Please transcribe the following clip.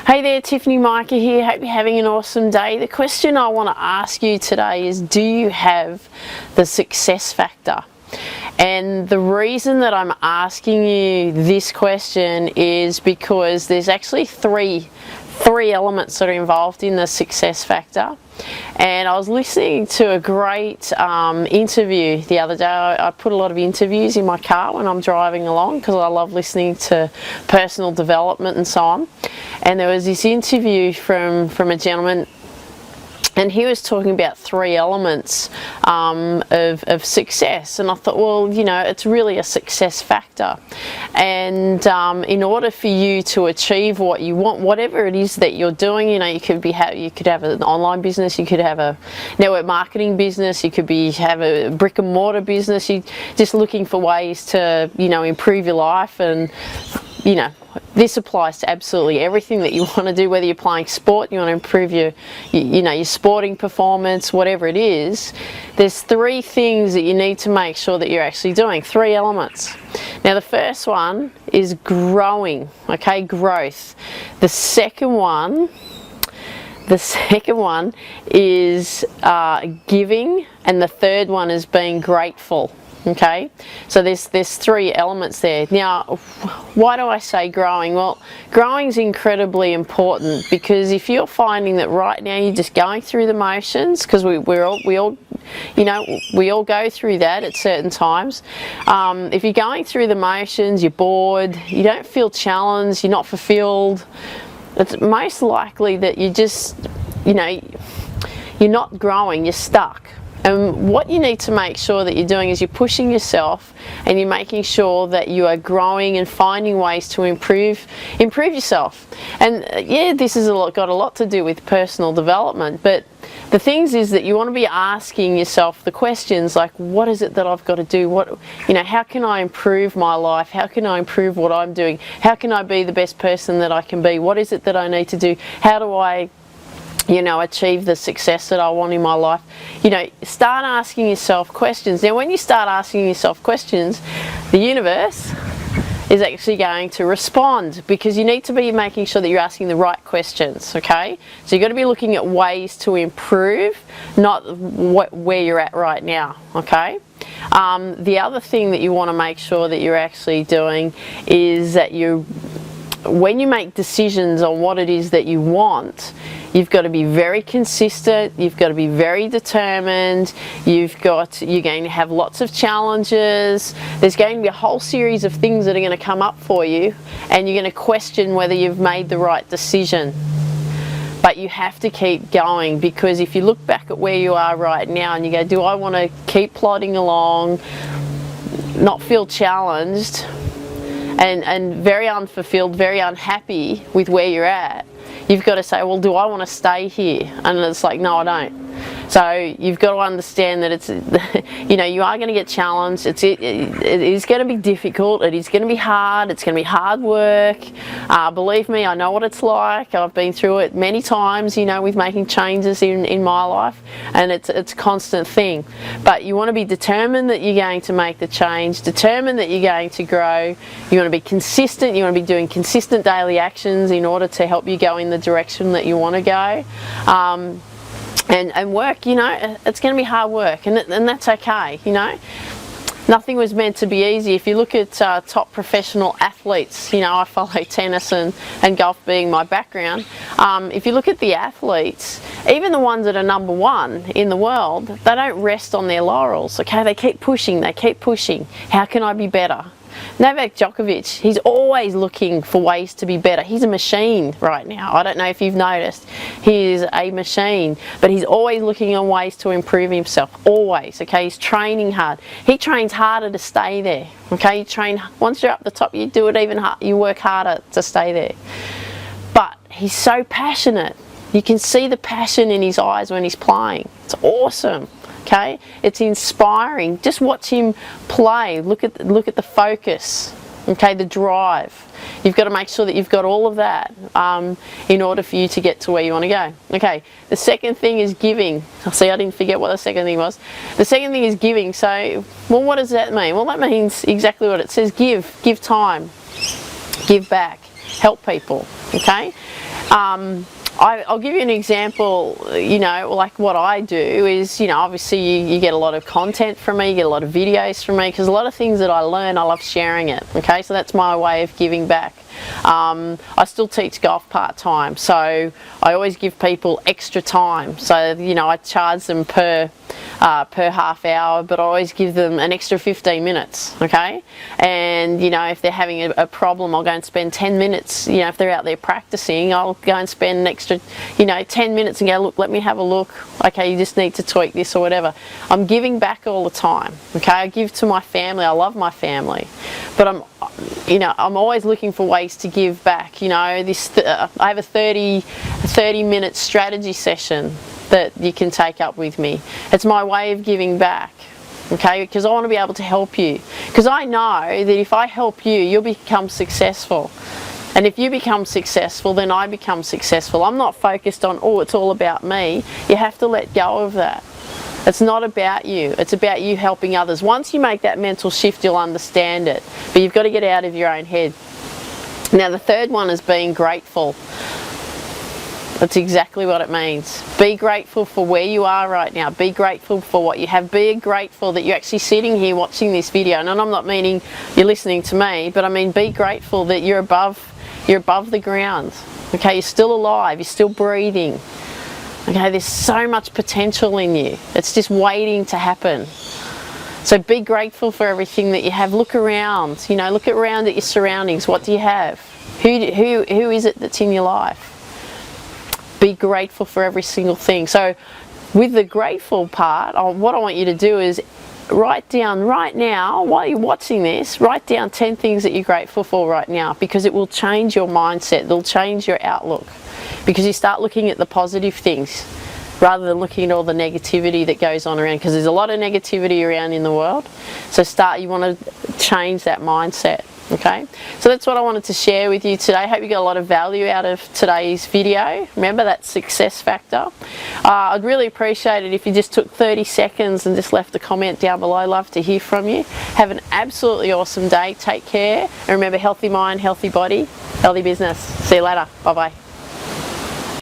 Hey there, Tiffany, Mika here. Hope you're having an awesome day. The question I want to ask you today is, do you have the success factor? And the reason that I'm asking you this question is because there's actually three elements that are involved in the success factor. And I was listening to a great interview the other day. I put a lot of interviews in my car when I'm driving along because I love listening to personal development and so on. And there was this interview from a gentleman, and he was talking about three elements of success. And I thought, well, you know, it's really a success factor. And in order for you to achieve what you want, whatever it is that you're doing, you know, you could have an online business, you could have a network marketing business, you could have a brick and mortar business. You're just looking for ways to, you know, improve your life. And you know, this applies to absolutely everything that you want to do, whether you're playing sport, you want to improve your sporting performance, whatever it is. There's three things that you need to make sure that you're actually doing, three elements. Now the first one is growing, okay, growth. The second one is giving, and the third one is being grateful. Okay, so there's three elements there. Now, why do I say growing? Well, growing is incredibly important because if you're finding that right now you're just going through the motions, because we all go through that at certain times. If you're going through the motions, you're bored, you don't feel challenged, you're not fulfilled, it's most likely that you just, you know, you're not growing, you're stuck. And what you need to make sure that you're doing is you're pushing yourself and you're making sure that you are growing and finding ways to improve yourself. And yeah, this has got a lot to do with personal development, but the things is that you want to be asking yourself the questions like, what is it that I've got to do? How can I improve my life? How can I improve what I'm doing? How can I be the best person that I can be? What is it that I need to do? How do I achieve the success that I want in my life? Start asking yourself questions. Now, when you start asking yourself questions, the universe is actually going to respond, because you need to be making sure that you're asking the right questions, okay? So you've got to be looking at ways to improve, not where you're at right now, okay? The other thing that you want to make sure that you're actually doing is that when you make decisions on what it is that you want, you've got to be very consistent, you've got to be very determined, you're going to have lots of challenges, there's going to be a whole series of things that are going to come up for you, and you're going to question whether you've made the right decision. But you have to keep going, because if you look back at where you are right now and you go, do I want to keep plodding along, not feel challenged, and very unfulfilled, very unhappy with where you're at, you've got to say, well, do I want to stay here? And it's like, no, I don't. So you've got to understand that it's, you are going to get challenged. It is going to be difficult. It is going to be hard. It's going to be hard work. Believe me, I know what it's like. I've been through it many times, with making changes in my life, and it's a constant thing. But you want to be determined that you're going to make the change, determined that you're going to grow. You want to be consistent. You want to be doing consistent daily actions in order to help you go in the direction that you want to go. And work, it's going to be hard work, and that's okay, Nothing was meant to be easy. If you look at top professional athletes, I follow tennis and golf being my background. If you look at the athletes, even the ones that are number one in the world, they don't rest on their laurels, okay? They keep pushing, How can I be better? Novak Djokovic, he's always looking for ways to be better. He's a machine right now. I don't know if you've noticed. He is a machine, but he's always looking on ways to improve himself. Always, okay? He's training hard. He trains harder to stay there, okay? Once you're up the top, you do it even hard. You work harder to stay there. But he's so passionate. You can see the passion in his eyes when he's playing. It's awesome. Okay, it's inspiring. Just watch him play. Look at the focus. Okay, the drive. You've got to make sure that you've got all of that in order for you to get to where you want to go. Okay, the second thing is giving. See, I didn't forget what the second thing was. The second thing is giving. So, well, what does that mean? Well, that means exactly what it says. Give time, give back. help people, okay? I'll give you an example, you know, like what I do is, you know, obviously you get a lot of content from me, you get a lot of videos from me, because a lot of things that I learn, I love sharing it, okay? So that's my way of giving back. I still teach golf part-time, so I always give people extra time. So, you know, I charge them per half hour, but I always give them an extra 15 minutes, okay? And, you know, if they're having a problem, I'll go and spend 10 minutes, you know, if they're out there practicing, I'll go and spend an extra, you know, 10 minutes and go, look, let me have a look, okay, you just need to tweak this or whatever. I'm giving back all the time, okay? I give to my family, I love my family, but I'm always looking for ways to give back. You know, I have a 30-minute strategy session that you can take up with me. It's my way of giving back, okay? Because I want to be able to help you. Because I know that if I help you, you'll become successful. And if you become successful, then I become successful. I'm not focused on, oh, it's all about me. You have to let go of that. It's not about you, it's about you helping others. Once you make that mental shift, you'll understand it. But you've got to get out of your own head. Now the third one is being grateful. That's exactly what it means. Be grateful for where you are right now. Be grateful for what you have. Be grateful that you're actually sitting here watching this video. And I'm not meaning you're listening to me, but I mean be grateful that you're above the ground. Okay, you're still alive, you're still breathing. Okay, there's so much potential in you. It's just waiting to happen. So be grateful for everything that you have. Look around, you know, look around at your surroundings. What do you have? Who is it that's in your life? Be grateful for every single thing. So with the grateful part, what I want you to do is write down right now, while you're watching this, write down 10 things that you're grateful for right now, because it will change your mindset. It'll change your outlook. Because you start looking at the positive things rather than looking at all the negativity that goes on around, because there's a lot of negativity around in the world. So you want to change that mindset, okay? So that's what I wanted to share with you today. I hope you got a lot of value out of today's video. Remember that success factor. I'd really appreciate it if you just took 30 seconds and just left a comment down below. I'd love to hear from you. Have an absolutely awesome day. Take care. And remember, healthy mind, healthy body, healthy business. See you later. Bye-bye.